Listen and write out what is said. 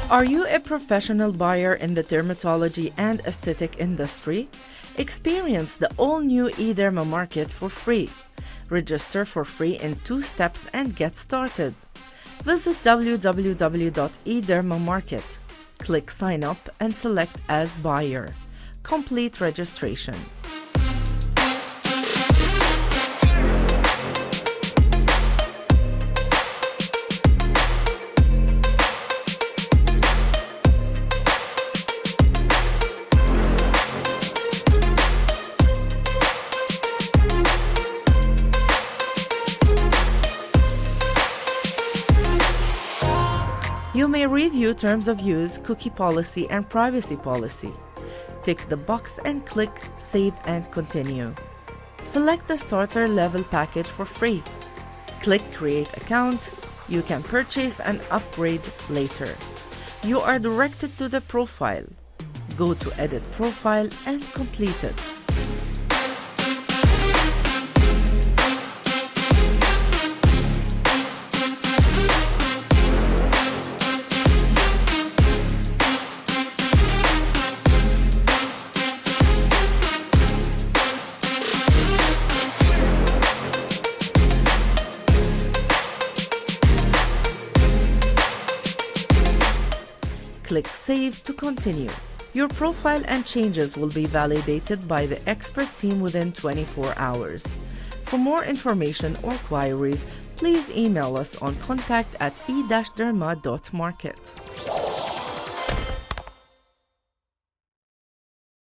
Are you a professional buyer in the dermatology and aesthetic industry? Experience the all-new E-Derma market for free. Register for free in 2 steps and get started. Visit www.edermamarket. Click Sign Up and select as buyer. Complete registration. You may review terms of use, cookie policy, and privacy policy. Tick the box and click Save and Continue. Select the starter level package for free. Click Create Account. You can purchase and upgrade later. You are directed to the profile. Go to Edit Profile and complete it. Click Save to continue. Your profile and changes will be validated by the expert team within 24 hours. For more information or queries, please email us on contact@e-derma.market.